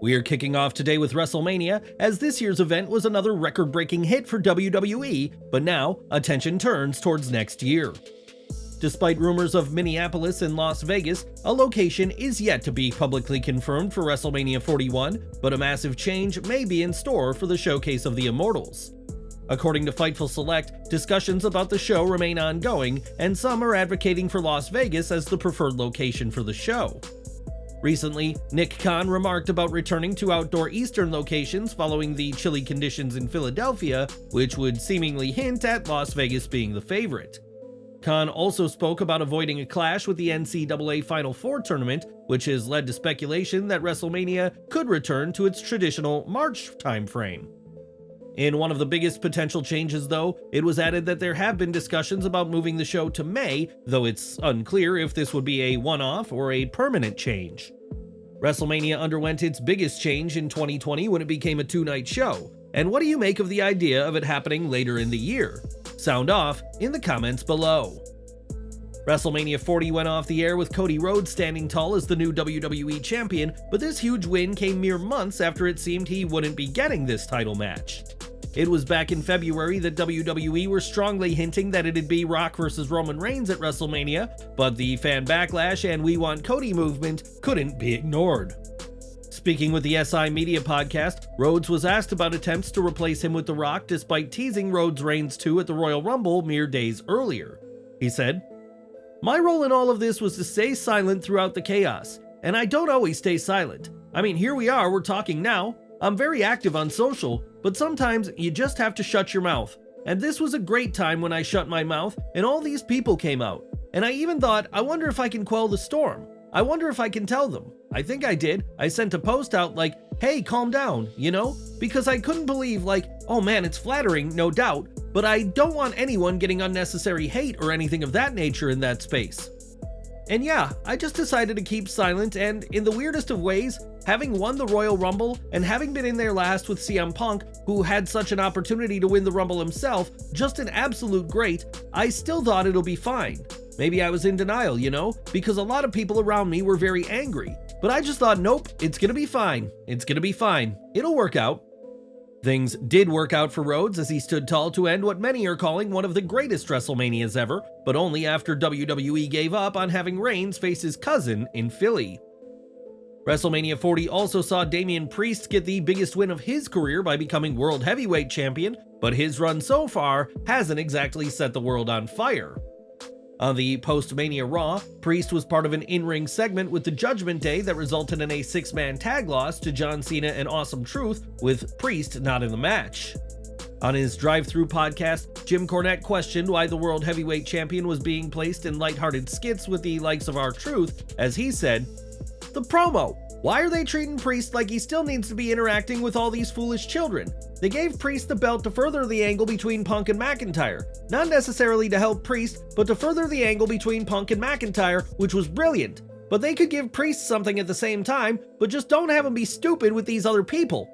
We are kicking off today with WrestleMania, as this year's event was another record-breaking hit for WWE, but now attention turns towards next year. Despite rumors of Minneapolis and Las Vegas, a location is yet to be publicly confirmed for WrestleMania 41, but a massive change may be in store for the Showcase of the Immortals. According to Fightful Select, discussions about the show remain ongoing, and some are advocating for Las Vegas as the preferred location for the show. Recently, Nick Khan remarked about returning to outdoor Eastern locations following the chilly conditions in Philadelphia, which would seemingly hint at Las Vegas being the favorite. Khan also spoke about avoiding a clash with the NCAA Final Four tournament, which has led to speculation that WrestleMania could return to its traditional March timeframe. In one of the biggest potential changes, though, it was added that there have been discussions about moving the show to May, though it's unclear if this would be a one-off or a permanent change. WrestleMania underwent its biggest change in 2020 when it became a two-night show, and what do you make of the idea of it happening later in the year? Sound off in the comments below. WrestleMania 40 went off the air with Cody Rhodes standing tall as the new WWE champion, but this huge win came mere months after it seemed he wouldn't be getting this title match. It was back in February that WWE were strongly hinting that it'd be Rock vs. Roman Reigns at WrestleMania, but the fan backlash and We Want Cody movement couldn't be ignored. Speaking with the SI Media podcast, Rhodes was asked about attempts to replace him with The Rock despite teasing Rhodes Reigns 2 at the Royal Rumble mere days earlier. He said, "My role in all of this was to stay silent throughout the chaos, and I don't always stay silent. I mean, here we are, we're talking now. I'm very active on social, but sometimes you just have to shut your mouth. And this was a great time when I shut my mouth and all these people came out. And I even thought, I wonder if I can quell the storm. I wonder if I can tell them. I think I did. I sent a post out like, hey, calm down, you know? Because I couldn't believe oh man, it's flattering, no doubt, but I don't want anyone getting unnecessary hate or anything of that nature in that space. And yeah, I just decided to keep silent, and in the weirdest of ways, having won the Royal Rumble and having been in there last with CM Punk, who had such an opportunity to win the Rumble himself, just an absolute great, I still thought it'll be fine. Maybe I was in denial, you know, because a lot of people around me were very angry. But I just thought, nope, it's gonna be fine. It's gonna be fine. It'll work out." Things did work out for Rhodes as he stood tall to end what many are calling one of the greatest WrestleManias ever, but only after WWE gave up on having Reigns face his cousin in Philly. WrestleMania 40 also saw Damian Priest get the biggest win of his career by becoming World Heavyweight Champion, but his run so far hasn't exactly set the world on fire. On the post-Mania Raw, Priest was part of an in-ring segment with the Judgment Day that resulted in a six-man tag loss to John Cena and Awesome Truth, with Priest not in the match. On his drive-thru podcast, Jim Cornette questioned why the World Heavyweight Champion was being placed in lighthearted skits with the likes of R-Truth, as he said, "The promo. Why are they treating Priest like he still needs to be interacting with all these foolish children? They gave Priest the belt to further the angle between Punk and McIntyre. Not necessarily to help Priest, but to further the angle between Punk and McIntyre, which was brilliant. But they could give Priest something at the same time, but just don't have him be stupid with these other people."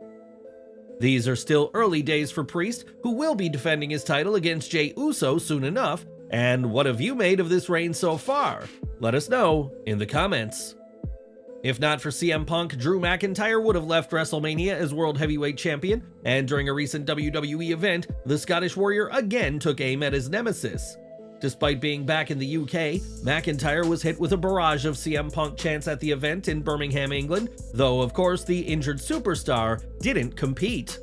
These are still early days for Priest, who will be defending his title against Jey Uso soon enough. And what have you made of this reign so far? Let us know in the comments. If not for CM Punk, Drew McIntyre would have left WrestleMania as World Heavyweight Champion, and during a recent WWE event, the Scottish Warrior again took aim at his nemesis. Despite being back in the UK, McIntyre was hit with a barrage of CM Punk chants at the event in Birmingham, England, though of course the injured superstar didn't compete.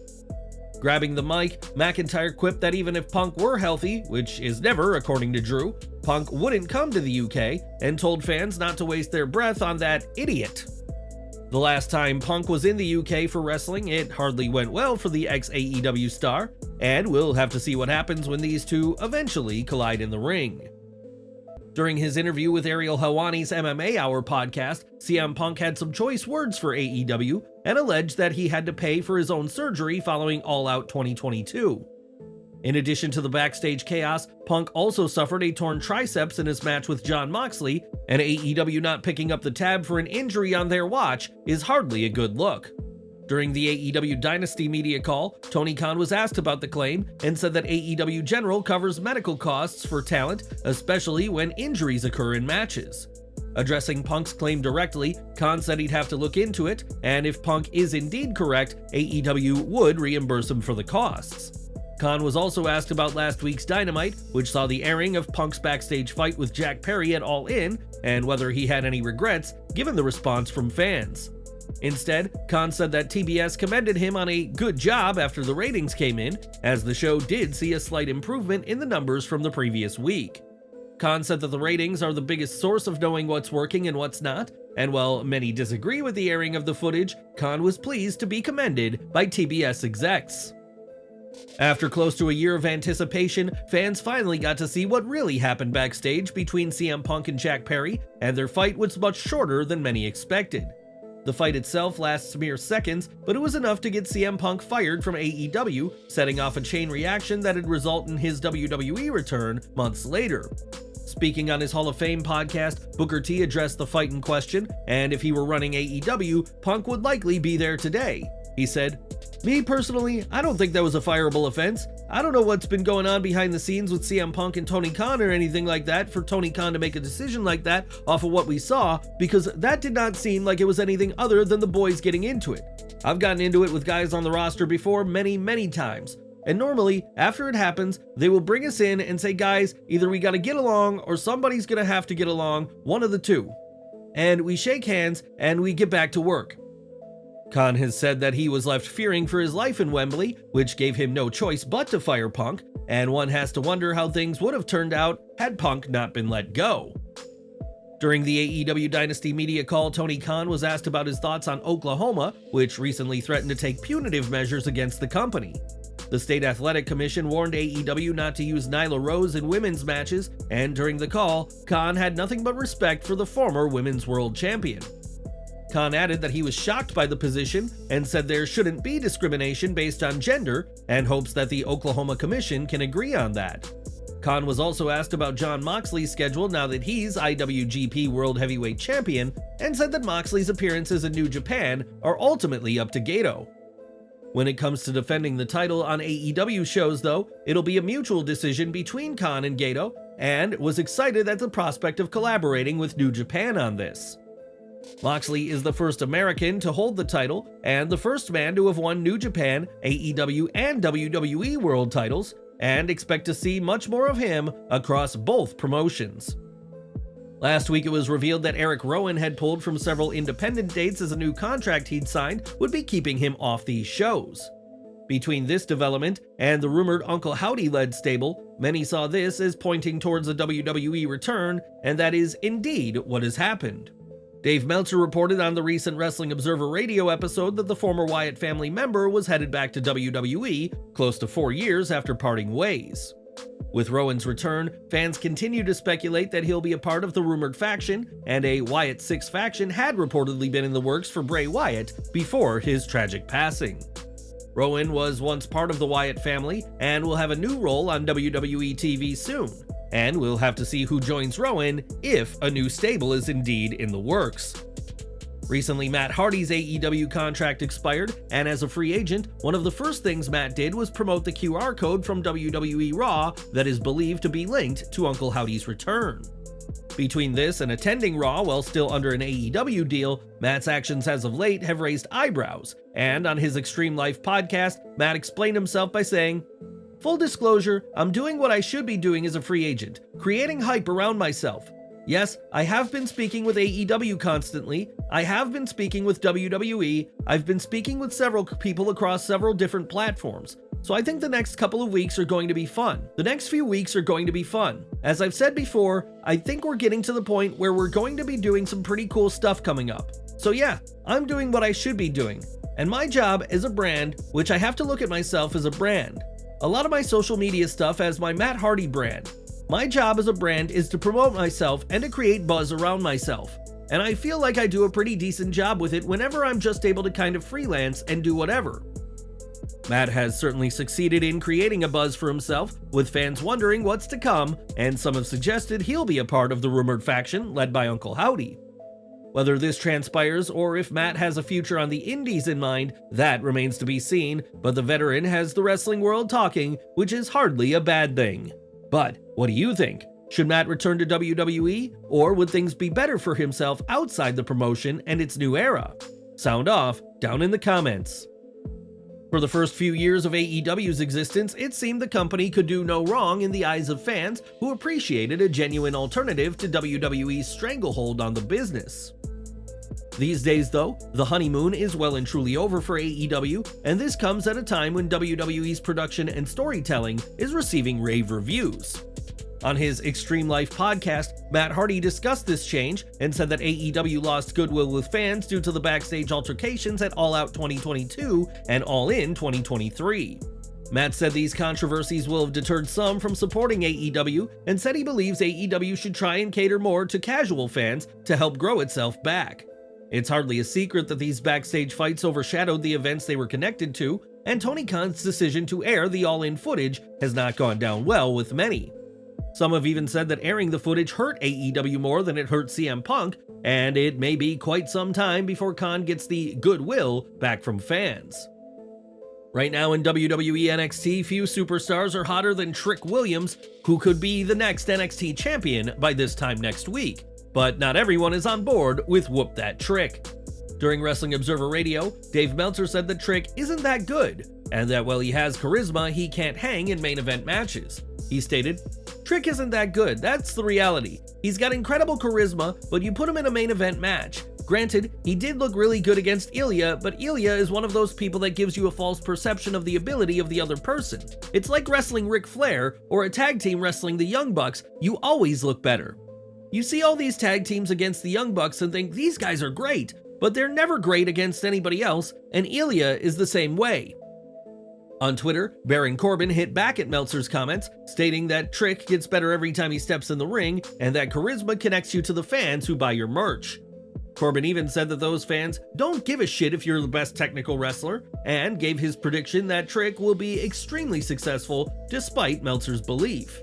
Grabbing the mic, McIntyre quipped that even if Punk were healthy, which is never according to Drew, Punk wouldn't come to the UK, and told fans not to waste their breath on that idiot. The last time Punk was in the UK for wrestling, it hardly went well for the ex-AEW star, and we'll have to see what happens when these two eventually collide in the ring. During his interview with Ariel Helwani's MMA Hour podcast, CM Punk had some choice words for AEW and alleged that he had to pay for his own surgery following All Out 2022. In addition to the backstage chaos, Punk also suffered a torn triceps in his match with Jon Moxley, and AEW not picking up the tab for an injury on their watch is hardly a good look. During the AEW Dynasty media call, Tony Khan was asked about the claim and said that AEW General covers medical costs for talent, especially when injuries occur in matches. Addressing Punk's claim directly, Khan said he'd have to look into it, and if Punk is indeed correct, AEW would reimburse him for the costs. Khan was also asked about last week's Dynamite, which saw the airing of Punk's backstage fight with Jack Perry at All In, and whether he had any regrets given the response from fans. Instead, Khan said that TBS commended him on a good job after the ratings came in, as the show did see a slight improvement in the numbers from the previous week. Khan said that the ratings are the biggest source of knowing what's working and what's not, and while many disagree with the airing of the footage, Khan was pleased to be commended by TBS execs. After close to a year of anticipation, fans finally got to see what really happened backstage between CM Punk and Jack Perry, and their fight was much shorter than many expected. The fight itself lasts mere seconds, but it was enough to get CM Punk fired from AEW, setting off a chain reaction that would result in his WWE return months later. Speaking on his Hall of Fame podcast, Booker T addressed the fight in question, and if he were running AEW, Punk would likely be there today. He said, "Me personally, I don't think that was a fireable offense. I don't know what's been going on behind the scenes with CM Punk and Tony Khan or anything like that for Tony Khan to make a decision like that off of what we saw, because that did not seem like it was anything other than the boys getting into it. I've gotten into it with guys on the roster before many times. And normally, after it happens, they will bring us in and say, guys, either we gotta get along or somebody's gonna have to get along, one of the two. And we shake hands and we get back to work." Khan has said that he was left fearing for his life in Wembley, which gave him no choice but to fire Punk, and one has to wonder how things would have turned out had Punk not been let go. During the AEW Dynasty media call, Tony Khan was asked about his thoughts on Oklahoma, which recently threatened to take punitive measures against the company. The State Athletic Commission warned AEW not to use Nyla Rose in women's matches, and during the call, Khan had nothing but respect for the former Women's World Champion. Khan added that he was shocked by the position and said there shouldn't be discrimination based on gender, and hopes that the Oklahoma Commission can agree on that. Khan was also asked about Jon Moxley's schedule now that he's IWGP World Heavyweight Champion, and said that Moxley's appearances in New Japan are ultimately up to Gato. When it comes to defending the title on AEW shows though, it'll be a mutual decision between Khan and Gato, and was excited at the prospect of collaborating with New Japan on this. Moxley is the first American to hold the title, and the first man to have won New Japan, AEW, and WWE World titles, and expect to see much more of him across both promotions. Last week it was revealed that Erick Rowan had pulled from several independent dates as a new contract he'd signed would be keeping him off these shows. Between this development and the rumored Uncle Howdy-led stable, many saw this as pointing towards a WWE return, and that is indeed what has happened. Dave Meltzer reported on the recent Wrestling Observer Radio episode that the former Wyatt family member was headed back to WWE close to 4 years after parting ways. With Rowan's return, fans continue to speculate that he'll be a part of the rumored faction, and a Wyatt 6 faction had reportedly been in the works for Bray Wyatt before his tragic passing. Rowan was once part of the Wyatt family and will have a new role on WWE TV soon, and we'll have to see who joins Rowan if a new stable is indeed in the works. Recently, Matt Hardy's AEW contract expired, and as a free agent, one of the first things Matt did was promote the QR code from WWE Raw that is believed to be linked to Uncle Howdy's return. Between this and attending Raw while still under an AEW deal, Matt's actions as of late have raised eyebrows, and on his Extreme Life podcast, Matt explained himself by saying, "Full disclosure, I'm doing what I should be doing as a free agent, creating hype around myself. Yes, I have been speaking with AEW constantly, I have been speaking with WWE, I've been speaking with several people across several different platforms. So I think the next couple of weeks are going to be fun. The next few weeks are going to be fun. As I've said before, I think we're getting to the point where we're going to be doing some pretty cool stuff coming up. So yeah, I'm doing what I should be doing. And my job as a brand, which I have to look at myself as a brand. A lot of my social media stuff has my Matt Hardy brand. My job as a brand is to promote myself and to create buzz around myself. And I feel like I do a pretty decent job with it whenever I'm just able to kind of freelance and do whatever." Matt has certainly succeeded in creating a buzz for himself, with fans wondering what's to come, and some have suggested he'll be a part of the rumored faction led by Uncle Howdy. Whether this transpires or if Matt has a future on the indies in mind, that remains to be seen, but the veteran has the wrestling world talking, which is hardly a bad thing. But what do you think? Should Matt return to WWE, or would things be better for himself outside the promotion and its new era? Sound off down in the comments. For the first few years of AEW's existence, it seemed the company could do no wrong in the eyes of fans who appreciated a genuine alternative to WWE's stranglehold on the business. These days, though, the honeymoon is well and truly over for AEW, and this comes at a time when WWE's production and storytelling is receiving rave reviews. On his Extreme Life podcast, Matt Hardy discussed this change and said that AEW lost goodwill with fans due to the backstage altercations at All Out 2022 and All In 2023. Matt said these controversies will have deterred some from supporting AEW and said he believes AEW should try and cater more to casual fans to help grow itself back. It's hardly a secret that these backstage fights overshadowed the events they were connected to, and Tony Khan's decision to air the All In footage has not gone down well with many. Some have even said that airing the footage hurt AEW more than it hurt CM Punk, and it may be quite some time before Khan gets the goodwill back from fans. Right now in WWE NXT, few superstars are hotter than Trick Williams, who could be the next NXT champion by this time next week. But not everyone is on board with Whoop That Trick. During Wrestling Observer Radio, Dave Meltzer said that Trick isn't that good, and that while he has charisma, he can't hang in main event matches. He stated, "Trick isn't that good, that's the reality. He's got incredible charisma, but you put him in a main event match. Granted, he did look really good against Ilya, but Ilya is one of those people that gives you a false perception of the ability of the other person. It's like wrestling Ric Flair or a tag team wrestling the Young Bucks, you always look better. You see all these tag teams against the Young Bucks and think these guys are great, but they're never great against anybody else, and Ilya is the same way." On Twitter, Baron Corbin hit back at Meltzer's comments, stating that Trick gets better every time he steps in the ring, and that charisma connects you to the fans who buy your merch. Corbin even said that those fans don't give a shit if you're the best technical wrestler, and gave his prediction that Trick will be extremely successful despite Meltzer's belief.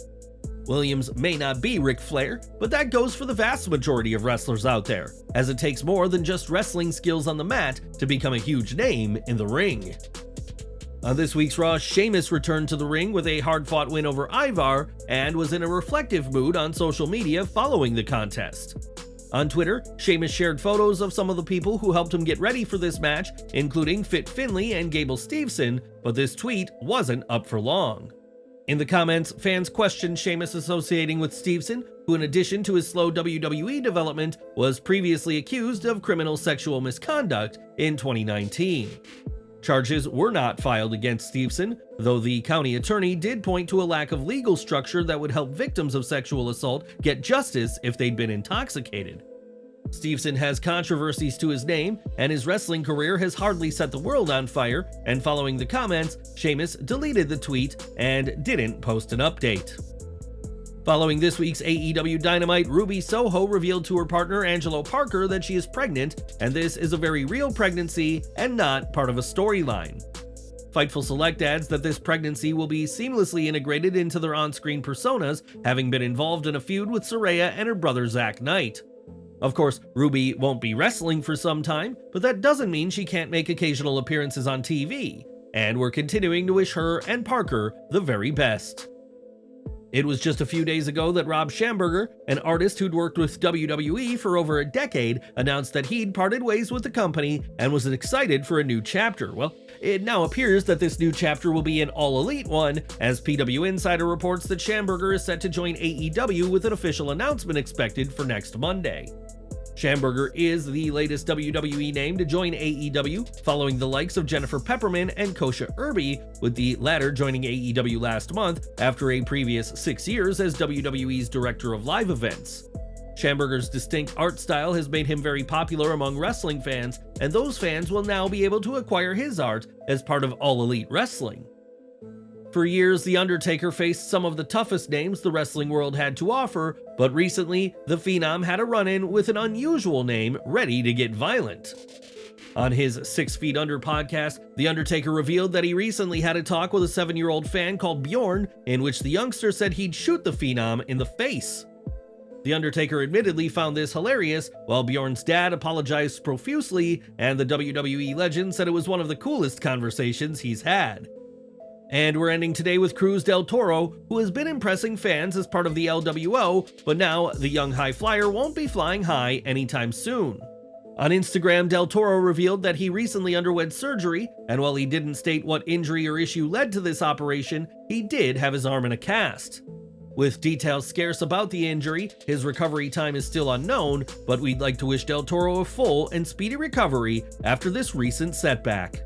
Williams may not be Ric Flair, but that goes for the vast majority of wrestlers out there, as it takes more than just wrestling skills on the mat to become a huge name in the ring. On this week's Raw, Sheamus returned to the ring with a hard-fought win over Ivar, and was in a reflective mood on social media following the contest. On Twitter, Sheamus shared photos of some of the people who helped him get ready for this match, including Fit Finlay and Gable Steveson, but this tweet wasn't up for long. In the comments, fans questioned Sheamus associating with Steveson, who in addition to his slow WWE development, was previously accused of criminal sexual misconduct in 2019. Charges were not filed against Steveson, though the county attorney did point to a lack of legal structure that would help victims of sexual assault get justice if they'd been intoxicated. Steveson has controversies to his name, and his wrestling career has hardly set the world on fire, and following the comments, Sheamus deleted the tweet and didn't post an update. Following this week's AEW Dynamite, Ruby Soho revealed to her partner Angelo Parker that she is pregnant, and this is a very real pregnancy and not part of a storyline. Fightful Select adds that this pregnancy will be seamlessly integrated into their on-screen personas, having been involved in a feud with Saraya and her brother Zack Knight. Of course, Ruby won't be wrestling for some time, but that doesn't mean she can't make occasional appearances on TV, and we're continuing to wish her and Parker the very best. It was just a few days ago that Rob Schamberger, an artist who'd worked with WWE for over a decade, announced that he'd parted ways with the company and was excited for a new chapter. Well, it now appears that this new chapter will be an all-elite one, as PW Insider reports that Schamberger is set to join AEW with an official announcement expected for next Monday. Schamberger is the latest WWE name to join AEW, following the likes of Jennifer Pepperman and Kosha Irby, with the latter joining AEW last month after a previous 6 years as WWE's Director of Live Events. Schamberger's distinct art style has made him very popular among wrestling fans, and those fans will now be able to acquire his art as part of All Elite Wrestling. For years, The Undertaker faced some of the toughest names the wrestling world had to offer, but recently, the Phenom had a run-in with an unusual name ready to get violent. On his 6 Feet Under podcast, The Undertaker revealed that he recently had a talk with a 7-year-old fan called Bjorn, in which the youngster said he'd shoot the Phenom in the face. The Undertaker admittedly found this hilarious, while Bjorn's dad apologized profusely, and the WWE legend said it was one of the coolest conversations he's had. And we're ending today with Cruz del Toro, who has been impressing fans as part of the LWO, but now the young high flyer won't be flying high anytime soon. On Instagram, Del Toro revealed that he recently underwent surgery, and while he didn't state what injury or issue led to this operation, he did have his arm in a cast. With details scarce about the injury, his recovery time is still unknown, but we'd like to wish Del Toro a full and speedy recovery after this recent setback.